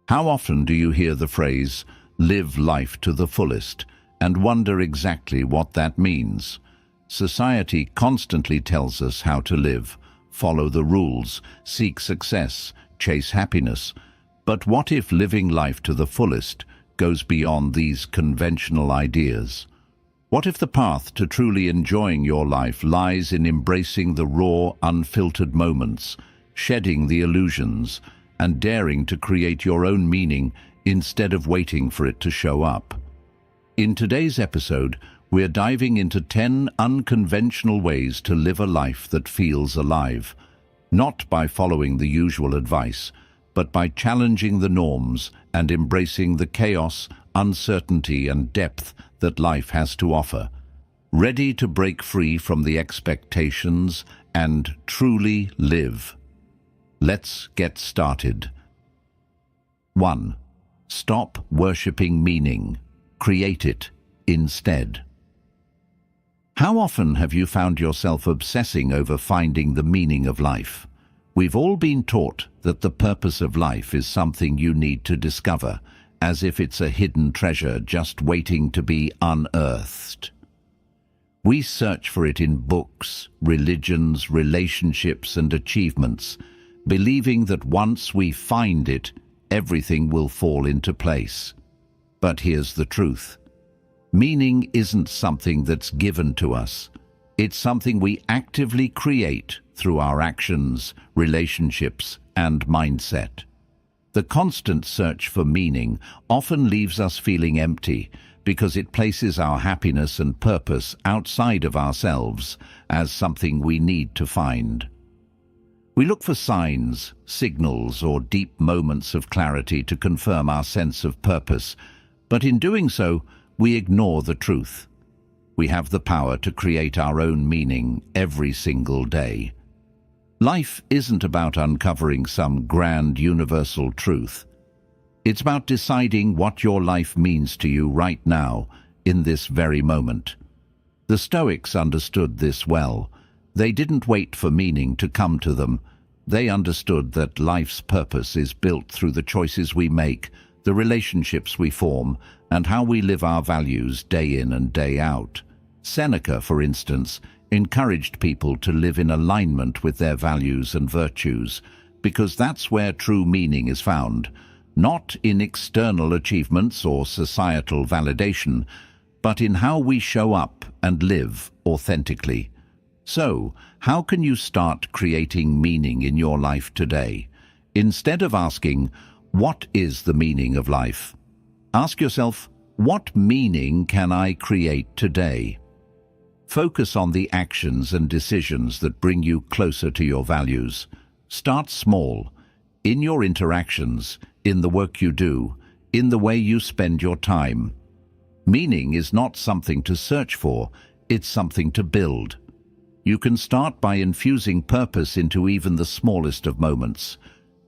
How often do you hear the phrase, "live life to the fullest," and wonder exactly what that means? Society constantly tells us how to live, follow the rules, seek success, chase happiness. But what if living life to the fullest goes beyond these conventional ideas? What if the path to truly enjoying your life lies in embracing the raw, unfiltered moments, shedding the illusions, and daring to create your own meaning instead of waiting for it to show up? In today's episode, we're diving into 10 unconventional ways to live a life that feels alive, not by following the usual advice, but by challenging the norms and embracing the chaos, uncertainty, and depth that life has to offer. Ready to break free from the expectations and truly live? Let's get started. 1. Stop worshipping meaning. Create it instead. How often have you found yourself obsessing over finding the meaning of life? We've all been taught that the purpose of life is something you need to discover, as if it's a hidden treasure just waiting to be unearthed. We search for it in books, religions, relationships, and achievements, believing that once we find it, everything will fall into place. But here's the truth. Meaning isn't something that's given to us. It's something we actively create through our actions, relationships, and mindset. The constant search for meaning often leaves us feeling empty because it places our happiness and purpose outside of ourselves as something we need to find. We look for signs, signals, or deep moments of clarity to confirm our sense of purpose, but in doing so, we ignore the truth. We have the power to create our own meaning every single day. Life isn't about uncovering some grand universal truth. It's about deciding what your life means to you right now, in this very moment. The Stoics understood this well. They didn't wait for meaning to come to them. They understood that life's purpose is built through the choices we make, the relationships we form, and how we live our values day in and day out. Seneca, for instance, encouraged people to live in alignment with their values and virtues, because that's where true meaning is found, not in external achievements or societal validation, but in how we show up and live authentically. So, how can you start creating meaning in your life today? Instead of asking, "What is the meaning of life?" ask yourself, "What meaning can I create today?" Focus on the actions and decisions that bring you closer to your values. Start small, in your interactions, in the work you do, in the way you spend your time. Meaning is not something to search for, it's something to build. You can start by infusing purpose into even the smallest of moments.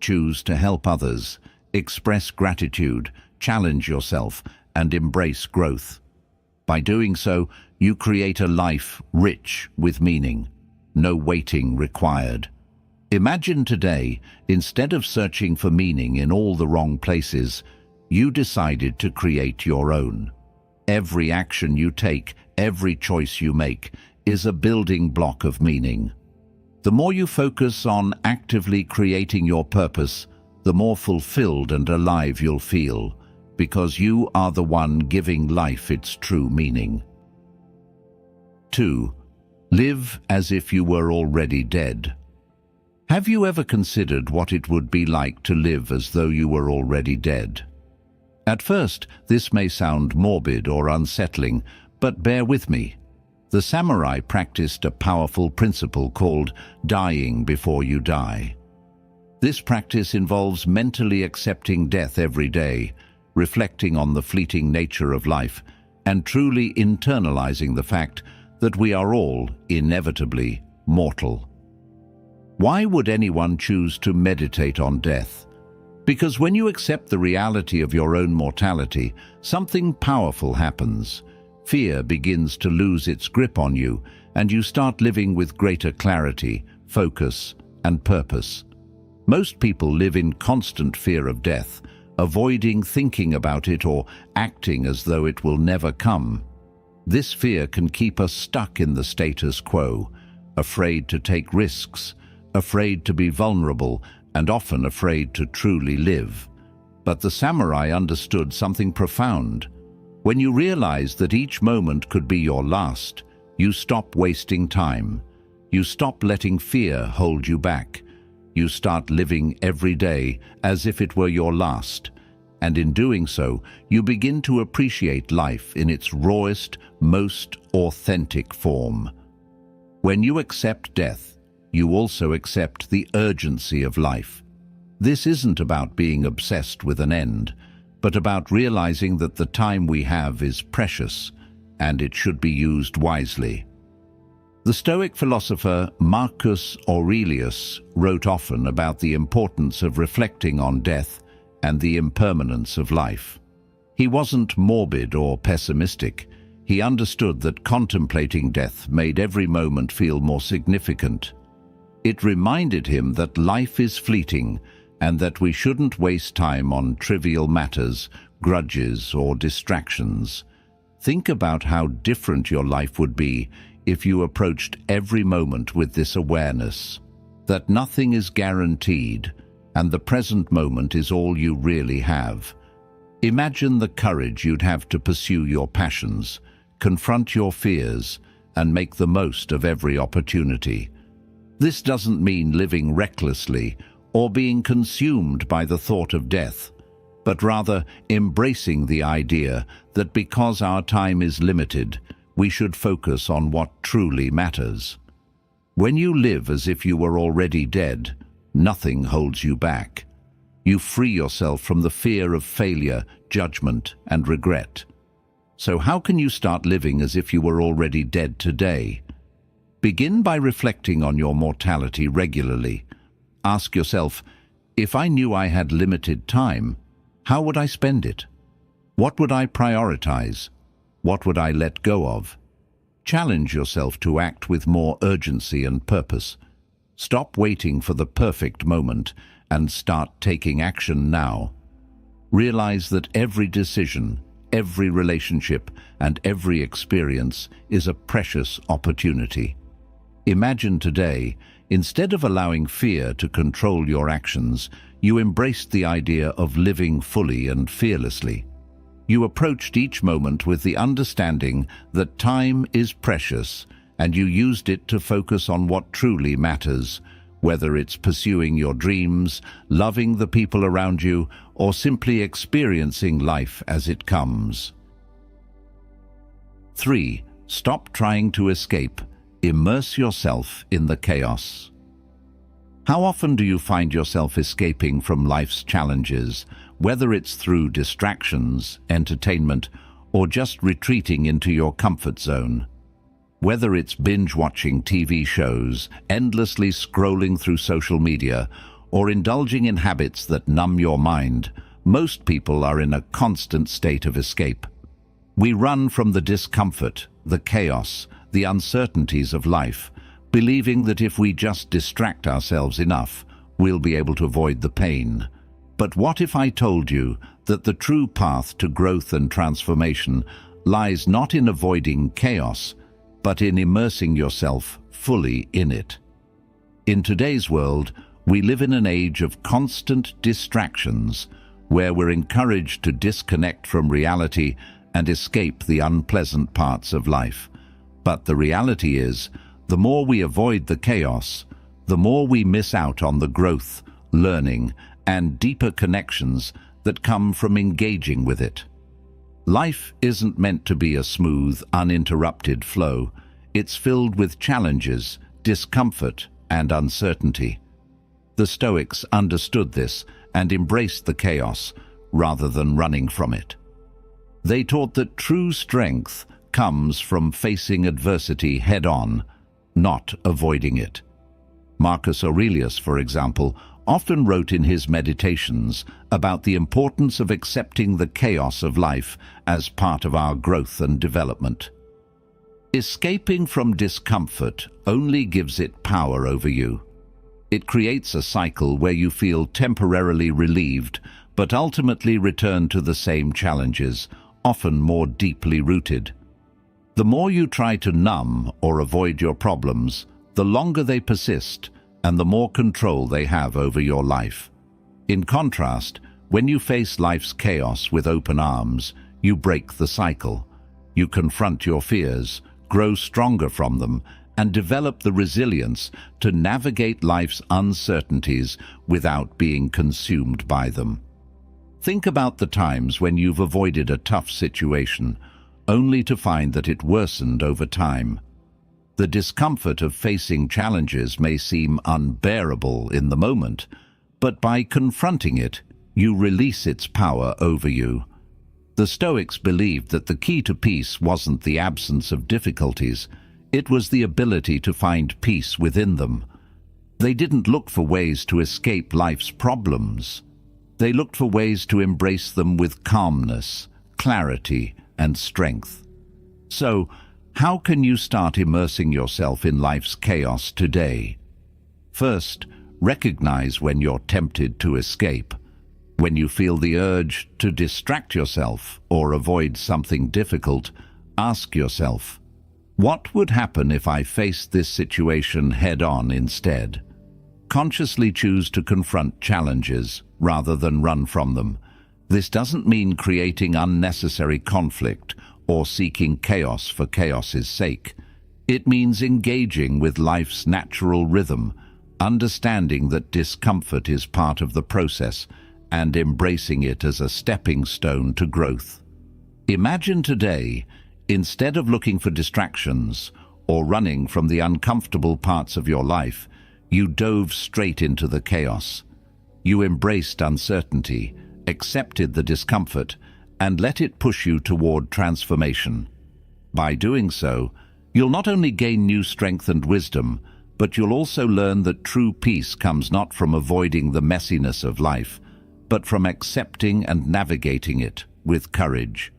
Choose to help others, express gratitude, challenge yourself, and embrace growth. By doing so, you create a life rich with meaning. No waiting required. Imagine today, instead of searching for meaning in all the wrong places, you decided to create your own. Every action you take, every choice you make, is a building block of meaning. The more you focus on actively creating your purpose, the more fulfilled and alive you'll feel, because you are the one giving life its true meaning. 2. Live as if you were already dead. Have you ever considered what it would be like to live as though you were already dead? At first, this may sound morbid or unsettling, but bear with me. The samurai practiced a powerful principle called dying before you die. This practice involves mentally accepting death every day, reflecting on the fleeting nature of life, and truly internalizing the fact that we are all inevitably mortal. Why would anyone choose to meditate on death? Because when you accept the reality of your own mortality, something powerful happens. Fear begins to lose its grip on you, and you start living with greater clarity, focus, and purpose. Most people live in constant fear of death, avoiding thinking about it or acting as though it will never come. This fear can keep us stuck in the status quo, afraid to take risks, afraid to be vulnerable, and often afraid to truly live. But the samurai understood something profound. When you realize that each moment could be your last, you stop wasting time. You stop letting fear hold you back. You start living every day as if it were your last. And in doing so, you begin to appreciate life in its rawest, most authentic form. When you accept death, you also accept the urgency of life. This isn't about being obsessed with an end, but about realizing that the time we have is precious, and it should be used wisely. The Stoic philosopher Marcus Aurelius wrote often about the importance of reflecting on death and the impermanence of life. He wasn't morbid or pessimistic. He understood that contemplating death made every moment feel more significant. It reminded him that life is fleeting and that we shouldn't waste time on trivial matters, grudges, or distractions. Think about how different your life would be if you approached every moment with this awareness, that nothing is guaranteed and the present moment is all you really have. Imagine the courage you'd have to pursue your passions, confront your fears, and make the most of every opportunity. This doesn't mean living recklessly or being consumed by the thought of death, but rather embracing the idea that because our time is limited, we should focus on what truly matters. When you live as if you were already dead, nothing holds you back. You free yourself from the fear of failure, judgment, and regret. So how can you start living as if you were already dead today? Begin by reflecting on your mortality regularly. Ask yourself, if I knew I had limited time, how would I spend it? What would I prioritize? What would I let go of? Challenge yourself to act with more urgency and purpose. Stop waiting for the perfect moment and start taking action now. Realize that every decision, every relationship, and every experience is a precious opportunity. Imagine today, instead of allowing fear to control your actions, you embraced the idea of living fully and fearlessly. You approached each moment with the understanding that time is precious, and you used it to focus on what truly matters, whether it's pursuing your dreams, loving the people around you, or simply experiencing life as it comes. 3. Stop trying to escape. Immerse yourself in the chaos. How often do you find yourself escaping from life's challenges, whether it's through distractions, entertainment, or just retreating into your comfort zone? Whether it's binge-watching TV shows, endlessly scrolling through social media, or indulging in habits that numb your mind, most people are in a constant state of escape. We run from the discomfort, the chaos, the uncertainties of life, believing that if we just distract ourselves enough, we'll be able to avoid the pain. But what if I told you that the true path to growth and transformation lies not in avoiding chaos, but in immersing yourself fully in it? In today's world, we live in an age of constant distractions, where we're encouraged to disconnect from reality and escape the unpleasant parts of life. But the reality is, the more we avoid the chaos, the more we miss out on the growth, learning, and deeper connections that come from engaging with it. Life isn't meant to be a smooth, uninterrupted flow. It's filled with challenges, discomfort, and uncertainty. The Stoics understood this and embraced the chaos rather than running from it. They taught that true strength comes from facing adversity head-on, not avoiding it. Marcus Aurelius, for example, often wrote in his meditations about the importance of accepting the chaos of life as part of our growth and development. Escaping from discomfort only gives it power over you. It creates a cycle where you feel temporarily relieved, but ultimately return to the same challenges, often more deeply rooted. The more you try to numb or avoid your problems, the longer they persist and the more control they have over your life. In contrast, when you face life's chaos with open arms, you break the cycle. You confront your fears, grow stronger from them, and develop the resilience to navigate life's uncertainties without being consumed by them. Think about the times when you've avoided a tough situation, only to find that it worsened over time. The discomfort of facing challenges may seem unbearable in the moment, but by confronting it, you release its power over you. The Stoics believed that the key to peace wasn't the absence of difficulties, it was the ability to find peace within them. They didn't look for ways to escape life's problems. They looked for ways to embrace them with calmness, clarity, and strength. So, how can you start immersing yourself in life's chaos today? First, recognize when you're tempted to escape. When you feel the urge to distract yourself or avoid something difficult, ask yourself, what would happen if I faced this situation head-on instead? Consciously choose to confront challenges rather than run from them. This doesn't mean creating unnecessary conflict or seeking chaos for chaos's sake. It means engaging with life's natural rhythm, understanding that discomfort is part of the process, and embracing it as a stepping stone to growth. Imagine today, instead of looking for distractions or running from the uncomfortable parts of your life, you dove straight into the chaos. You embraced uncertainty, accepted the discomfort, and let it push you toward transformation. By doing so, you'll not only gain new strength and wisdom, but you'll also learn that true peace comes not from avoiding the messiness of life, but from accepting and navigating it with courage.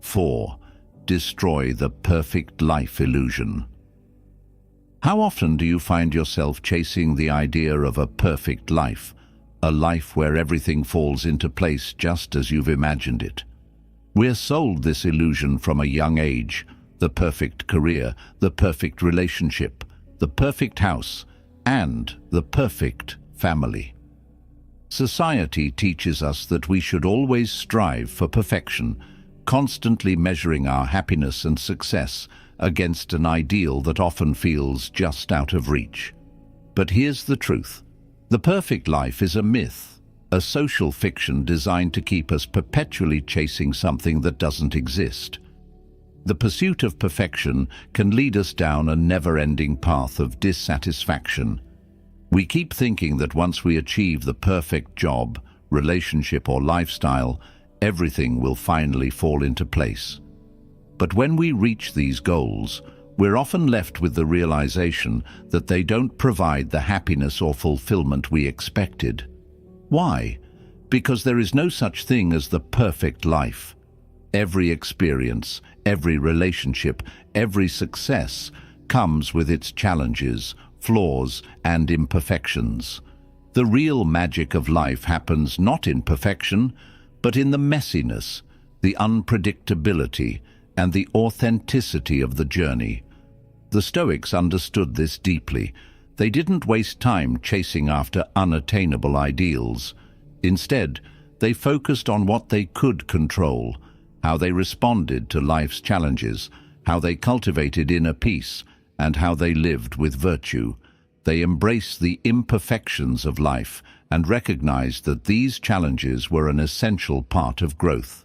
4. Destroy the perfect life illusion. How often do you find yourself chasing the idea of a perfect life, a life where everything falls into place just as you've imagined it? We're sold this illusion from a young age: the perfect career, the perfect relationship, the perfect house, and the perfect family. Society teaches us that we should always strive for perfection, constantly measuring our happiness and success against an ideal that often feels just out of reach. But here's the truth. The perfect life is a myth, a social fiction designed to keep us perpetually chasing something that doesn't exist. The pursuit of perfection can lead us down a never-ending path of dissatisfaction. We keep thinking that once we achieve the perfect job, relationship, or lifestyle, everything will finally fall into place. But when we reach these goals, we're often left with the realization that they don't provide the happiness or fulfillment we expected. Why? Because there is no such thing as the perfect life. Every experience, every relationship, every success comes with its challenges, flaws, and imperfections. The real magic of life happens not in perfection, but in the messiness, the unpredictability, and the authenticity of the journey. The Stoics understood this deeply. They didn't waste time chasing after unattainable ideals. Instead, they focused on what they could control, how they responded to life's challenges, how they cultivated inner peace, and how they lived with virtue. They embraced the imperfections of life and recognized that these challenges were an essential part of growth.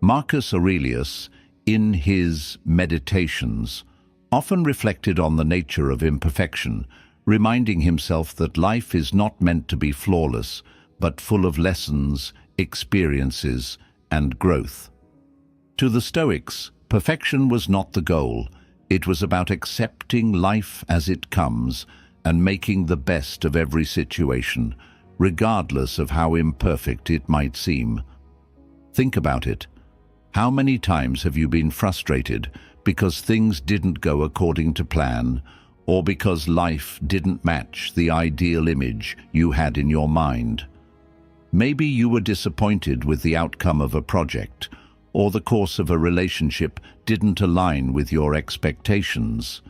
Marcus Aurelius, in his Meditations, often reflected on the nature of imperfection, reminding himself that life is not meant to be flawless, but full of lessons, experiences, and growth. To the Stoics, perfection was not the goal. It was about accepting life as it comes and making the best of every situation, regardless of how imperfect it might seem. Think about it. How many times have you been frustrated because things didn't go according to plan, or because life didn't match the ideal image you had in your mind? Maybe you were disappointed with the outcome of a project, or the course of a relationship didn't align with your expectations.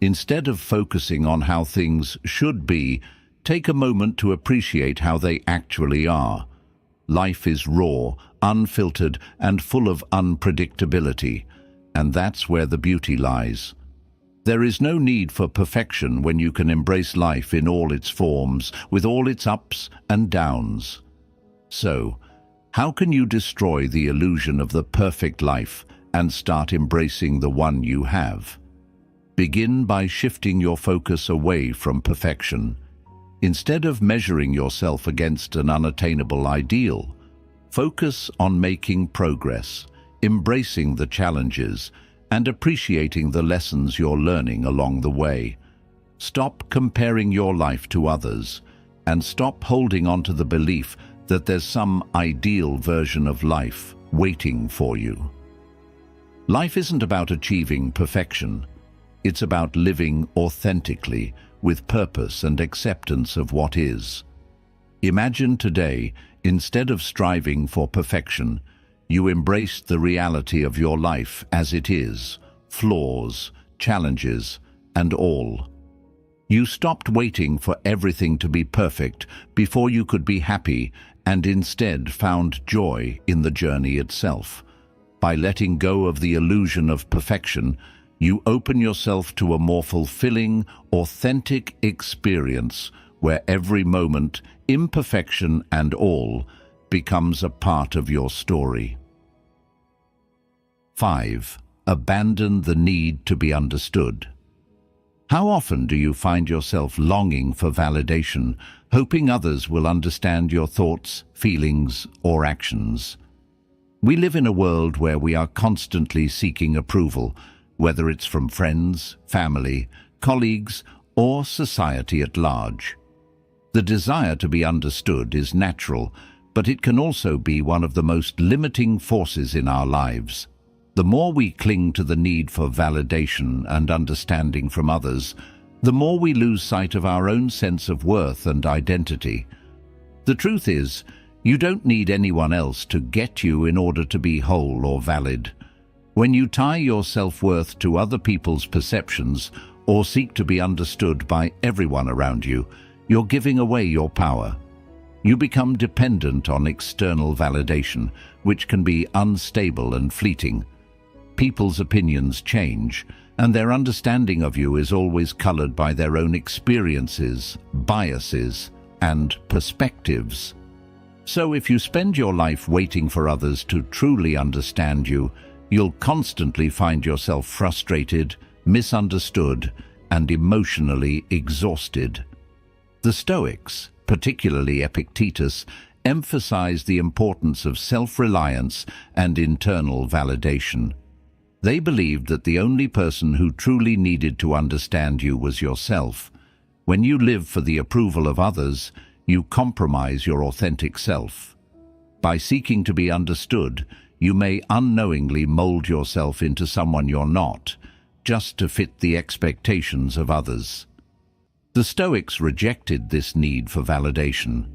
Instead of focusing on how things should be, take a moment to appreciate how they actually are. Life is raw, unfiltered, and full of unpredictability, and that's where the beauty lies. There is no need for perfection when you can embrace life in all its forms, with all its ups and downs. So, how can you destroy the illusion of the perfect life and start embracing the one you have? Begin by shifting your focus away from perfection. Instead of measuring yourself against an unattainable ideal, focus on making progress, embracing the challenges, and appreciating the lessons you're learning along the way. Stop comparing your life to others, and stop holding on to the belief that there's some ideal version of life waiting for you. Life isn't about achieving perfection. It's about living authentically, with purpose and acceptance of what is. Imagine today, instead of striving for perfection, you embraced the reality of your life as it is, flaws, challenges, and all. You stopped waiting for everything to be perfect before you could be happy, and instead found joy in the journey itself. By letting go of the illusion of perfection, you open yourself to a more fulfilling, authentic experience where every moment, imperfection and all, becomes a part of your story. 5. Abandon the need to be understood. How often do you find yourself longing for validation, hoping others will understand your thoughts, feelings, or actions? We live in a world where we are constantly seeking approval, whether it's from friends, family, colleagues, or society at large. The desire to be understood is natural, but it can also be one of the most limiting forces in our lives. The more we cling to the need for validation and understanding from others, the more we lose sight of our own sense of worth and identity. The truth is, you don't need anyone else to get you in order to be whole or valid. When you tie your self-worth to other people's perceptions or seek to be understood by everyone around you, you're giving away your power. You become dependent on external validation, which can be unstable and fleeting. People's opinions change, and their understanding of you is always colored by their own experiences, biases, and perspectives. So if you spend your life waiting for others to truly understand you, you'll constantly find yourself frustrated, misunderstood, and emotionally exhausted. The Stoics, particularly Epictetus, emphasized the importance of self-reliance and internal validation. They believed that the only person who truly needed to understand you was yourself. When you live for the approval of others, you compromise your authentic self. By seeking to be understood, you may unknowingly mold yourself into someone you're not, just to fit the expectations of others. The Stoics rejected this need for validation.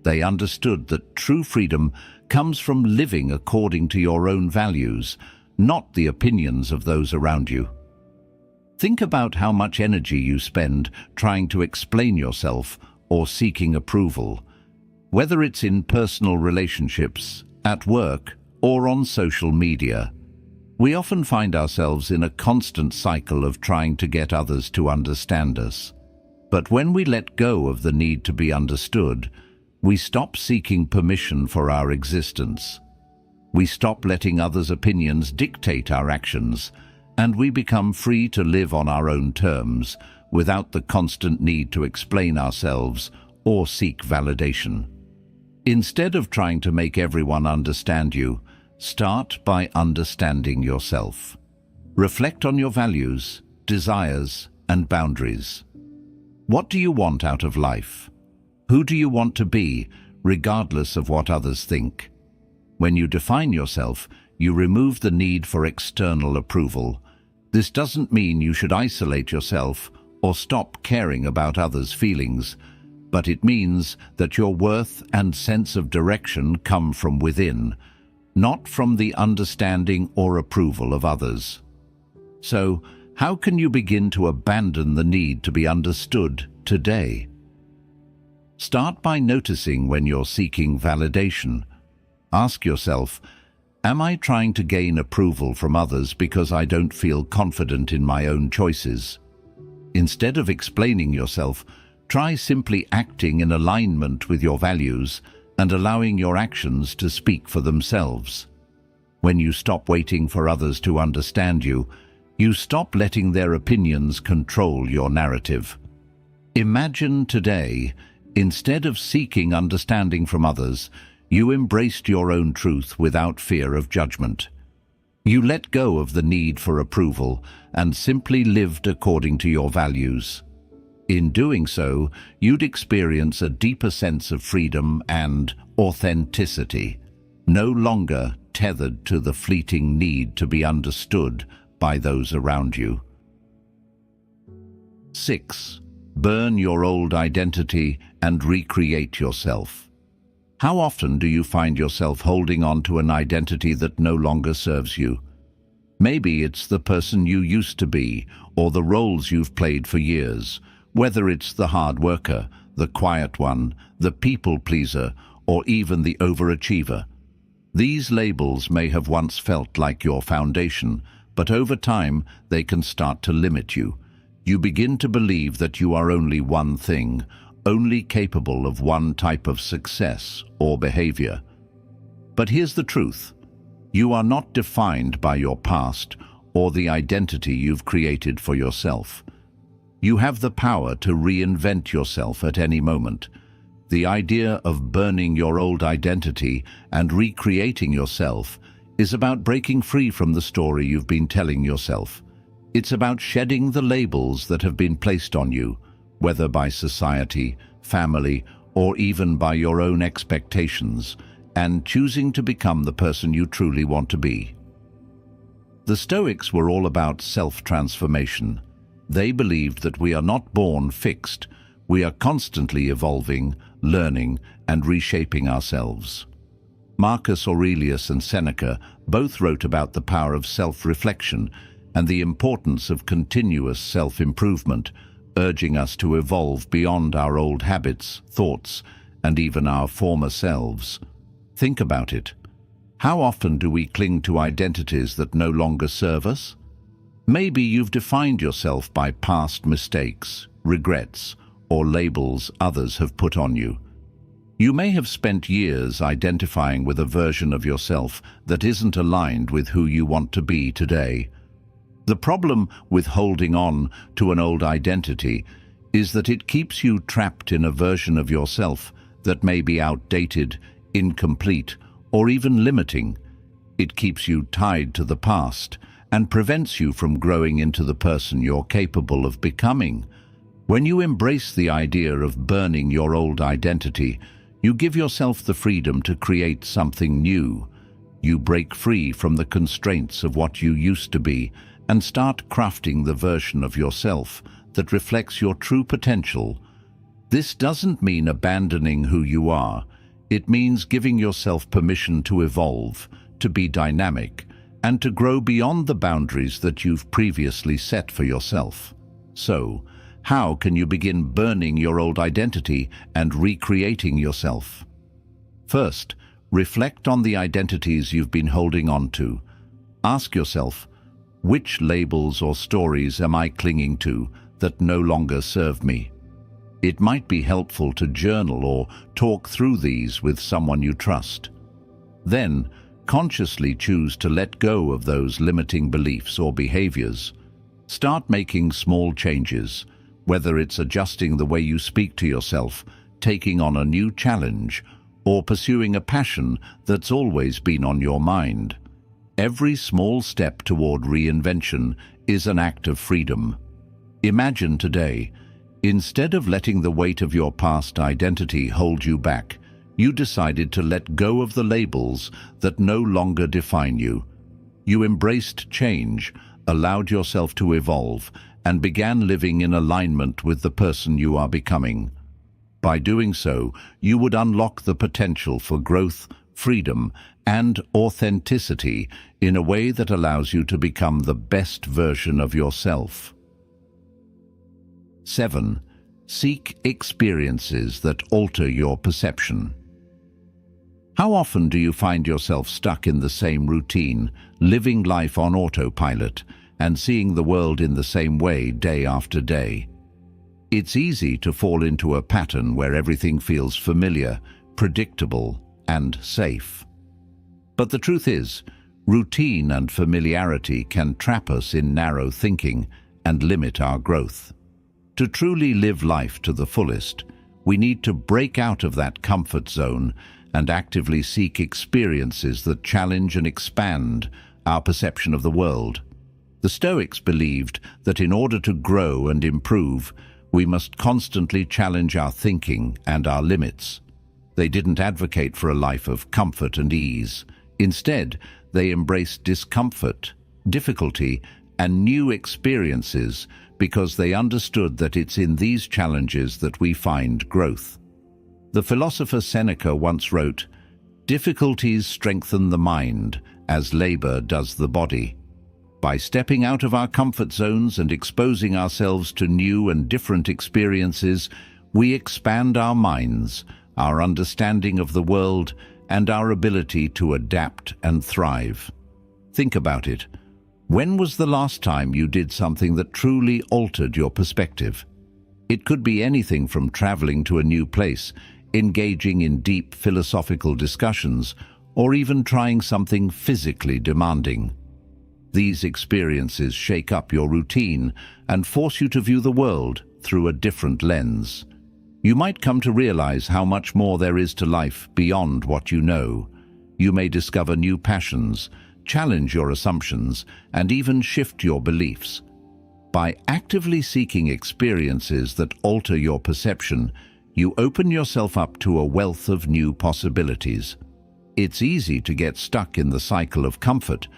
They understood that true freedom comes from living according to your own values, not the opinions of those around you. Think about how much energy you spend trying to explain yourself or seeking approval, whether it's in personal relationships, at work, or on social media. We often find ourselves in a constant cycle of trying to get others to understand us. But when we let go of the need to be understood, we stop seeking permission for our existence. We stop letting others' opinions dictate our actions, and we become free to live on our own terms, without the constant need to explain ourselves or seek validation. Instead of trying to make everyone understand you, start by understanding yourself. Reflect on your values, desires, and boundaries. What do you want out of life? Who do you want to be, regardless of what others think? When you define yourself, you remove the need for external approval. This doesn't mean you should isolate yourself or stop caring about others' feelings, but it means that your worth and sense of direction come from within, not from the understanding or approval of others. So, how can you begin to abandon the need to be understood today? Start by noticing when you're seeking validation. Ask yourself, am I trying to gain approval from others because I don't feel confident in my own choices? Instead of explaining yourself, try simply acting in alignment with your values and allowing your actions to speak for themselves. When you stop waiting for others to understand you, you stop letting their opinions control your narrative. Imagine today, instead of seeking understanding from others, you embraced your own truth without fear of judgment. You let go of the need for approval and simply lived according to your values. In doing so, you'd experience a deeper sense of freedom and authenticity, no longer tethered to the fleeting need to be understood by those around you. 6. Burn your old identity and recreate yourself. How often do you find yourself holding on to an identity that no longer serves you? Maybe it's the person you used to be, or the roles you've played for years, whether it's the hard worker, the quiet one, the people pleaser, or even the overachiever. These labels may have once felt like your foundation, but over time they can start to limit you. You begin to believe that you are only one thing, only capable of one type of success or behavior. But here's the truth. You are not defined by your past or the identity you've created for yourself. You have the power to reinvent yourself at any moment. The idea of burning your old identity and recreating yourself is about breaking free from the story you've been telling yourself. It's about shedding the labels that have been placed on you, whether by society, family, or even by your own expectations, and choosing to become the person you truly want to be. The Stoics were all about self-transformation. They believed that we are not born fixed, we are constantly evolving, learning, and reshaping ourselves. Marcus Aurelius and Seneca both wrote about the power of self-reflection and the importance of continuous self-improvement, urging us to evolve beyond our old habits, thoughts, and even our former selves. Think about it. How often do we cling to identities that no longer serve us? Maybe you've defined yourself by past mistakes, regrets, or labels others have put on you. You may have spent years identifying with a version of yourself that isn't aligned with who you want to be today. The problem with holding on to an old identity is that it keeps you trapped in a version of yourself that may be outdated, incomplete, or even limiting. It keeps you tied to the past and prevents you from growing into the person you're capable of becoming. When you embrace the idea of burning your old identity, you give yourself the freedom to create something new. You break free from the constraints of what you used to be and start crafting the version of yourself that reflects your true potential. This doesn't mean abandoning who you are. It means giving yourself permission to evolve, to be dynamic, and to grow beyond the boundaries that you've previously set for yourself. So, how can you begin burning your old identity and recreating yourself? First, reflect on the identities you've been holding on to. Ask yourself, which labels or stories am I clinging to that no longer serve me? It might be helpful to journal or talk through these with someone you trust. Then, consciously choose to let go of those limiting beliefs or behaviors. Start making small changes, whether it's adjusting the way you speak to yourself, taking on a new challenge, or pursuing a passion that's always been on your mind. Every small step toward reinvention is an act of freedom. Imagine today, instead of letting the weight of your past identity hold you back, you decided to let go of the labels that no longer define you. You embraced change, allowed yourself to evolve, and began living in alignment with the person you are becoming. By doing so, you would unlock the potential for growth, freedom, and authenticity in a way that allows you to become the best version of yourself. 7. Seek experiences that alter your perception. How often do you find yourself stuck in the same routine, living life on autopilot, and seeing the world in the same way day after day? It's easy to fall into a pattern where everything feels familiar, predictable, and safe. But the truth is, routine and familiarity can trap us in narrow thinking and limit our growth. To truly live life to the fullest, we need to break out of that comfort zone and actively seek experiences that challenge and expand our perception of the world. The Stoics believed that in order to grow and improve, we must constantly challenge our thinking and our limits. They didn't advocate for a life of comfort and ease. Instead, they embraced discomfort, difficulty, and new experiences because they understood that it's in these challenges that we find growth. The philosopher Seneca once wrote, "Difficulties strengthen the mind, as labor does the body." By stepping out of our comfort zones and exposing ourselves to new and different experiences, we expand our minds, our understanding of the world, and our ability to adapt and thrive. Think about it. When was the last time you did something that truly altered your perspective? It could be anything from traveling to a new place, engaging in deep philosophical discussions, or even trying something physically demanding. These experiences shake up your routine and force you to view the world through a different lens. You might come to realize how much more there is to life beyond what you know. You may discover new passions, challenge your assumptions, and even shift your beliefs. By actively seeking experiences that alter your perception, you open yourself up to a wealth of new possibilities. It's easy to get stuck in the cycle of comfort,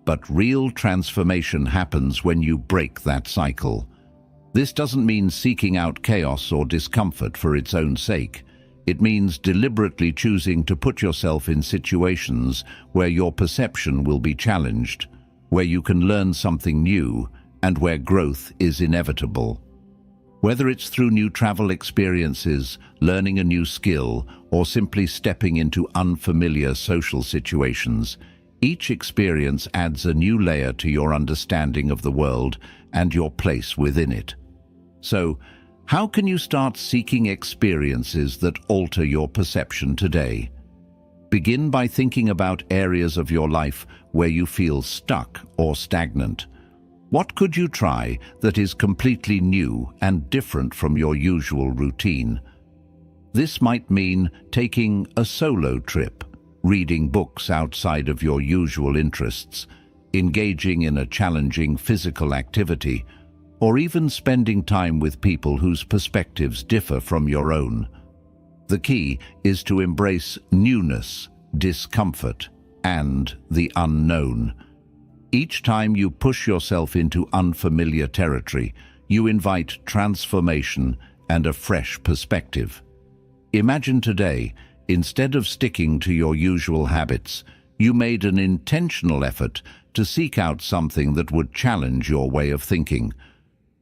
but real transformation happens when you break that cycle. This doesn't mean seeking out chaos or discomfort for its own sake. It means deliberately choosing to put yourself in situations where your perception will be challenged, where you can learn something new, and where growth is inevitable. Whether it's through new travel experiences, learning a new skill, or simply stepping into unfamiliar social situations, each experience adds a new layer to your understanding of the world and your place within it. So, how can you start seeking experiences that alter your perception today? Begin by thinking about areas of your life where you feel stuck or stagnant. What could you try that is completely new and different from your usual routine? This might mean taking a solo trip, reading books outside of your usual interests, engaging in a challenging physical activity, or even spending time with people whose perspectives differ from your own. The key is to embrace newness, discomfort, and the unknown. Each time you push yourself into unfamiliar territory, you invite transformation and a fresh perspective. Imagine today, instead of sticking to your usual habits, you made an intentional effort to seek out something that would challenge your way of thinking.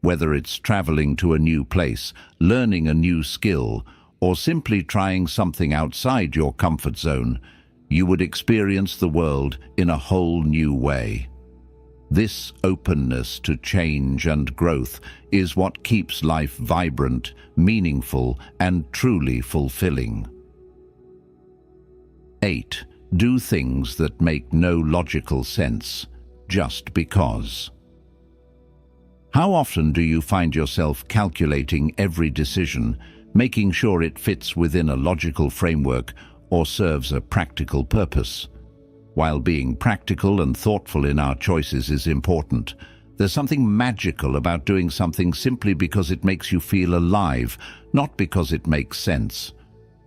Whether it's traveling to a new place, learning a new skill, or simply trying something outside your comfort zone, you would experience the world in a whole new way. This openness to change and growth is what keeps life vibrant, meaningful, and truly fulfilling. 8. Do things that make no logical sense, just because. How often do you find yourself calculating every decision, making sure it fits within a logical framework or serves a practical purpose? While being practical and thoughtful in our choices is important, there's something magical about doing something simply because it makes you feel alive, not because it makes sense.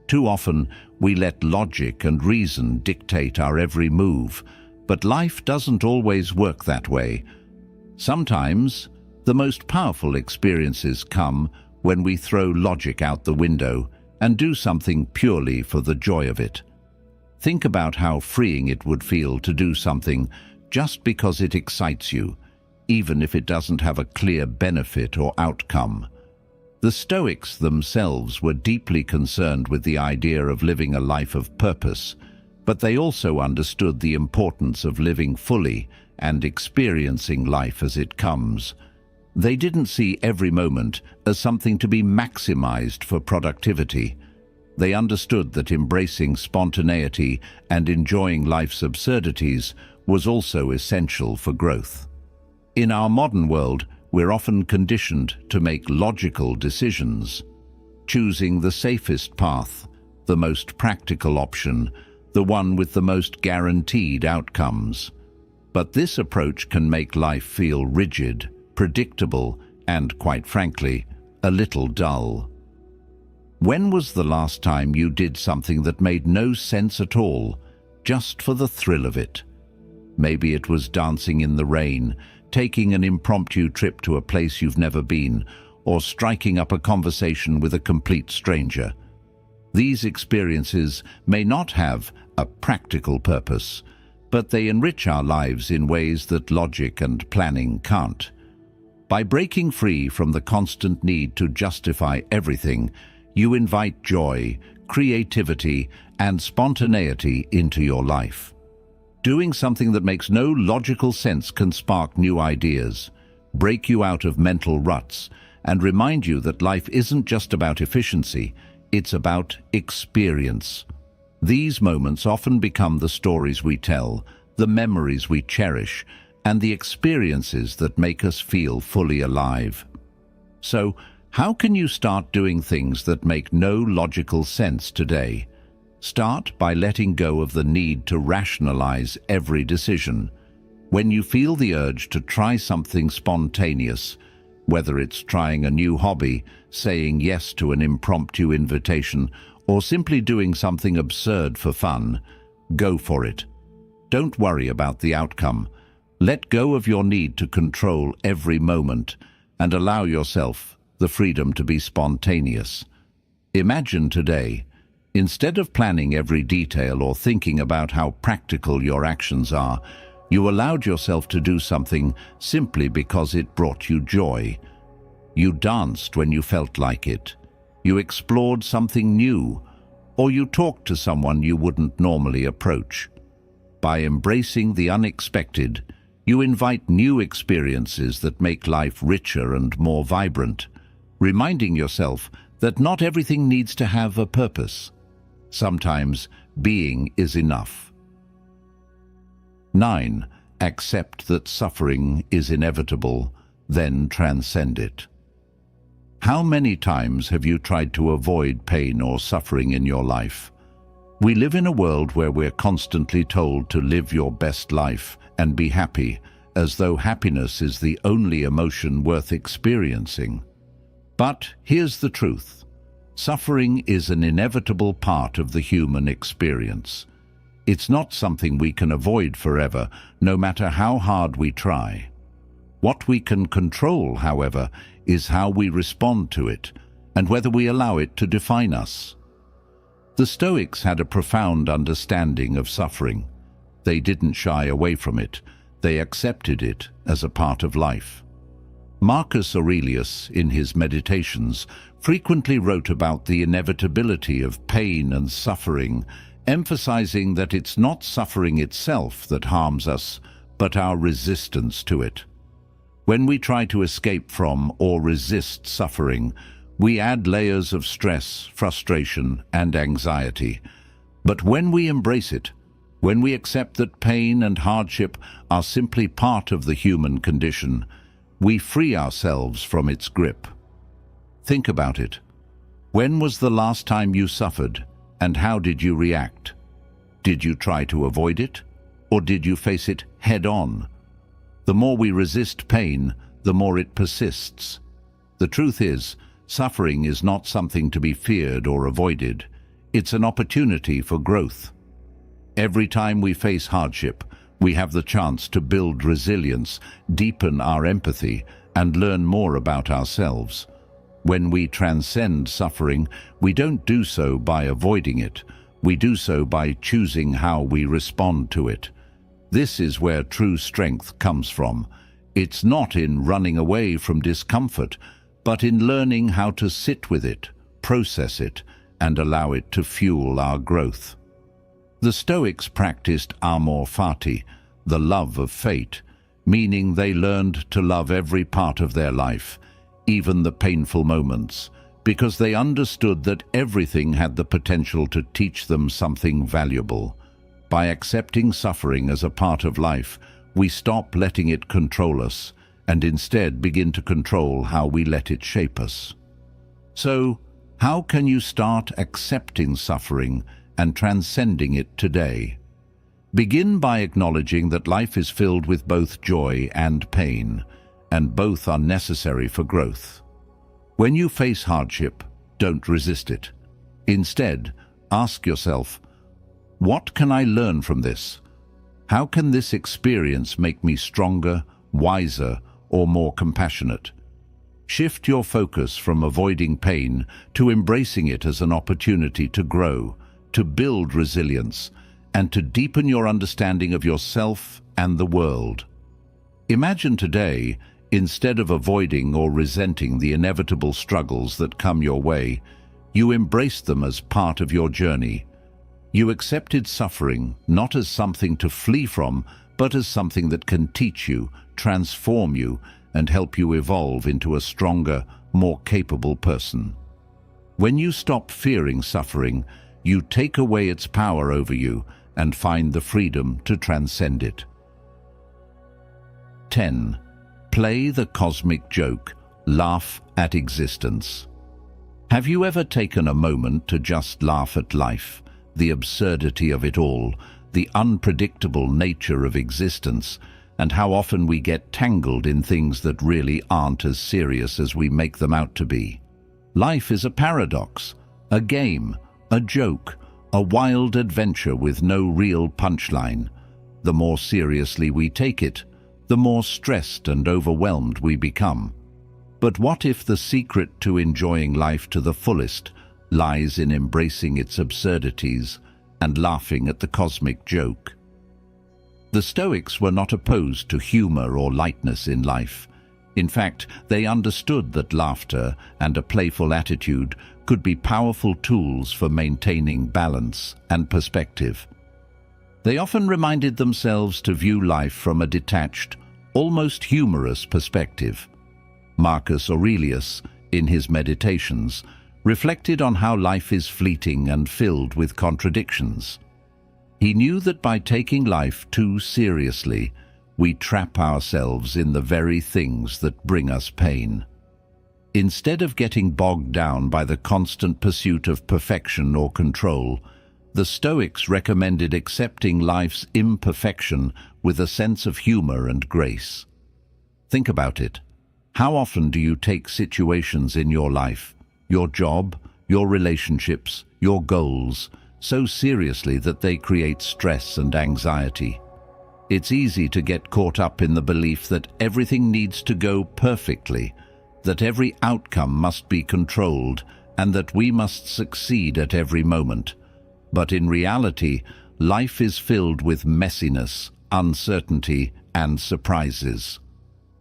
Too often, we let logic and reason dictate our every move, but life doesn't always work that way. Sometimes, the most powerful experiences come when we throw logic out the window and do something purely for the joy of it. Think about how freeing it would feel to do something just because it excites you, even if it doesn't have a clear benefit or outcome. The Stoics themselves were deeply concerned with the idea of living a life of purpose, but they also understood the importance of living fully and experiencing life as it comes. They didn't see every moment as something to be maximized for productivity. They understood that embracing spontaneity and enjoying life's absurdities was also essential for growth. In our modern world, we're often conditioned to make logical decisions, choosing the safest path, the most practical option, the one with the most guaranteed outcomes. But this approach can make life feel rigid, predictable, and, quite frankly, a little dull. When was the last time you did something that made no sense at all, just for the thrill of it? Maybe it was dancing in the rain, taking an impromptu trip to a place you've never been, or striking up a conversation with a complete stranger. These experiences may not have a practical purpose, but they enrich our lives in ways that logic and planning can't. By breaking free from the constant need to justify everything, you invite joy, creativity, and spontaneity into your life. Doing something that makes no logical sense can spark new ideas, break you out of mental ruts, and remind you that life isn't just about efficiency, it's about experience. These moments often become the stories we tell, the memories we cherish, and the experiences that make us feel fully alive. So, how can you start doing things that make no logical sense today? Start by letting go of the need to rationalize every decision. When you feel the urge to try something spontaneous, whether it's trying a new hobby, saying yes to an impromptu invitation, or simply doing something absurd for fun, go for it. Don't worry about the outcome. Let go of your need to control every moment and allow yourself the freedom to be spontaneous. Imagine today, instead of planning every detail or thinking about how practical your actions are, you allowed yourself to do something simply because it brought you joy. You danced when you felt like it. You explored something new, or you talked to someone you wouldn't normally approach. By embracing the unexpected, you invite new experiences that make life richer and more vibrant, reminding yourself that not everything needs to have a purpose. Sometimes being is enough. 9. Accept that suffering is inevitable, then transcend it. How many times have you tried to avoid pain or suffering in your life? We live in a world where we're constantly told to live your best life and be happy, as though happiness is the only emotion worth experiencing. But here's the truth. Suffering is an inevitable part of the human experience. It's not something we can avoid forever, no matter how hard we try. What we can control, however, is how we respond to it, and whether we allow it to define us. The Stoics had a profound understanding of suffering. They didn't shy away from it. They accepted it as a part of life. Marcus Aurelius, in his Meditations, frequently wrote about the inevitability of pain and suffering, emphasizing that it's not suffering itself that harms us, but our resistance to it. When we try to escape from or resist suffering, we add layers of stress, frustration, and anxiety. But when we embrace it, when we accept that pain and hardship are simply part of the human condition, we free ourselves from its grip. Think about it. When was the last time you suffered, and how did you react? Did you try to avoid it, or did you face it head-on? The more we resist pain, the more it persists. The truth is, suffering is not something to be feared or avoided. It's an opportunity for growth. Every time we face hardship, we have the chance to build resilience, deepen our empathy, and learn more about ourselves. When we transcend suffering, we don't do so by avoiding it. We do so by choosing how we respond to it. This is where true strength comes from. It's not in running away from discomfort, but in learning how to sit with it, process it, and allow it to fuel our growth. The Stoics practiced amor fati, the love of fate, meaning they learned to love every part of their life, even the painful moments, because they understood that everything had the potential to teach them something valuable. By accepting suffering as a part of life, we stop letting it control us and instead begin to control how we let it shape us. So, how can you start accepting suffering and transcending it today? Begin by acknowledging that life is filled with both joy and pain, and both are necessary for growth. When you face hardship, don't resist it. Instead, ask yourself, what can I learn from this? How can this experience make me stronger, wiser, or more compassionate? Shift your focus from avoiding pain to embracing it as an opportunity to grow, to build resilience, and to deepen your understanding of yourself and the world. Imagine today, instead of avoiding or resenting the inevitable struggles that come your way, you embraced them as part of your journey. You accepted suffering not as something to flee from, but as something that can teach you, transform you, and help you evolve into a stronger, more capable person. When you stop fearing suffering, you take away its power over you and find the freedom to transcend it. 10. Play the cosmic joke. Laugh at existence. Have you ever taken a moment to just laugh at life, the absurdity of it all, the unpredictable nature of existence, and how often we get tangled in things that really aren't as serious as we make them out to be? Life is a paradox, a game, a joke, a wild adventure with no real punchline. The more seriously we take it, the more stressed and overwhelmed we become. But what if the secret to enjoying life to the fullest lies in embracing its absurdities and laughing at the cosmic joke? The Stoics were not opposed to humor or lightness in life. In fact, they understood that laughter and a playful attitude could be powerful tools for maintaining balance and perspective. They often reminded themselves to view life from a detached, almost humorous perspective. Marcus Aurelius, in his Meditations, reflected on how life is fleeting and filled with contradictions. He knew that by taking life too seriously, we trap ourselves in the very things that bring us pain. Instead of getting bogged down by the constant pursuit of perfection or control, the Stoics recommended accepting life's imperfection with a sense of humor and grace. Think about it. How often do you take situations in your life, your job, your relationships, your goals, so seriously that they create stress and anxiety? It's easy to get caught up in the belief that everything needs to go perfectly, that every outcome must be controlled, and that we must succeed at every moment. But in reality, life is filled with messiness, uncertainty, and surprises.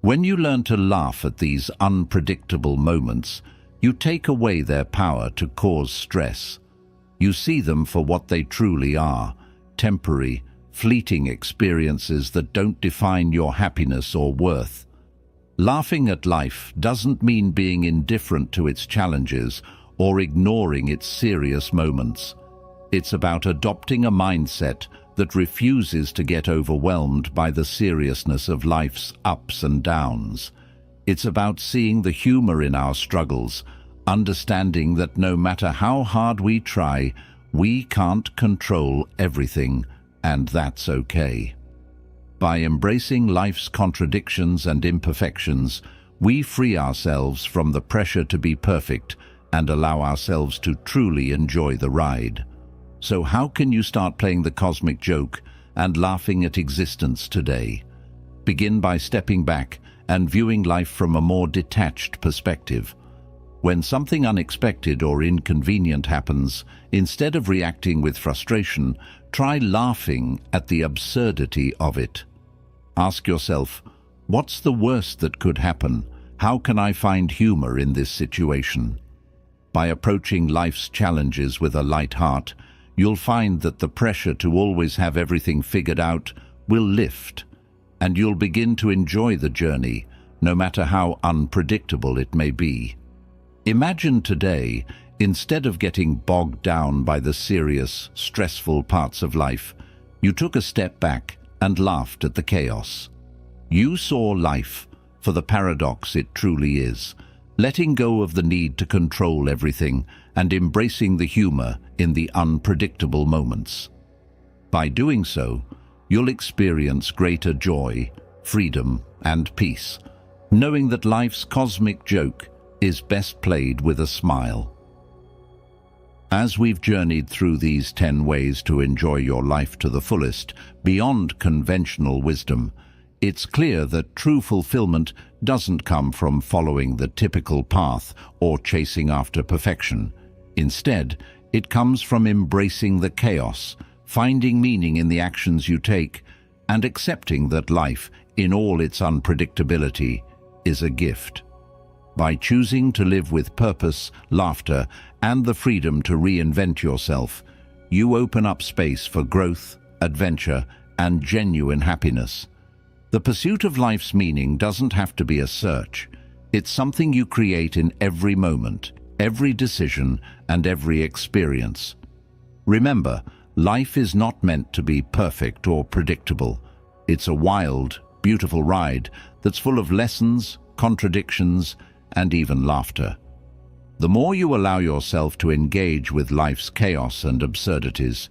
When you learn to laugh at these unpredictable moments, you take away their power to cause stress. You see them for what they truly are, temporary, fleeting experiences that don't define your happiness or worth. Laughing at life doesn't mean being indifferent to its challenges or ignoring its serious moments. It's about adopting a mindset that refuses to get overwhelmed by the seriousness of life's ups and downs. It's about seeing the humor in our struggles, understanding that no matter how hard we try, we can't control everything, and that's okay. By embracing life's contradictions and imperfections, we free ourselves from the pressure to be perfect and allow ourselves to truly enjoy the ride. So how can you start playing the cosmic joke and laughing at existence today? Begin by stepping back and viewing life from a more detached perspective. When something unexpected or inconvenient happens, instead of reacting with frustration, try laughing at the absurdity of it. Ask yourself, what's the worst that could happen? How can I find humor in this situation? By approaching life's challenges with a light heart, you'll find that the pressure to always have everything figured out will lift, and you'll begin to enjoy the journey, no matter how unpredictable it may be. Imagine today, instead of getting bogged down by the serious, stressful parts of life, you took a step back and laughed at the chaos. You saw life for the paradox it truly is, letting go of the need to control everything and embracing the humor in the unpredictable moments. By doing so, you'll experience greater joy, freedom, and peace, knowing that life's cosmic joke is best played with a smile. As we've journeyed through these 10 ways to enjoy your life to the fullest, beyond conventional wisdom, it's clear that true fulfillment doesn't come from following the typical path or chasing after perfection. Instead, it comes from embracing the chaos, finding meaning in the actions you take, and accepting that life, in all its unpredictability, is a gift. By choosing to live with purpose, laughter, and the freedom to reinvent yourself, you open up space for growth, adventure, and genuine happiness. The pursuit of life's meaning doesn't have to be a search. It's something you create in every moment, every decision, and every experience. Remember, life is not meant to be perfect or predictable. It's a wild, beautiful ride that's full of lessons, contradictions, and even laughter. The more you allow yourself to engage with life's chaos and absurdities,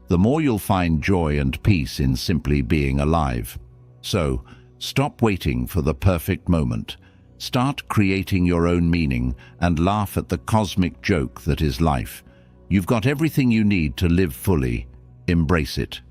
the more you'll find joy and peace in simply being alive. So, stop waiting for the perfect moment. Start creating your own meaning and laugh at the cosmic joke that is life. You've got everything you need to live fully. Embrace it.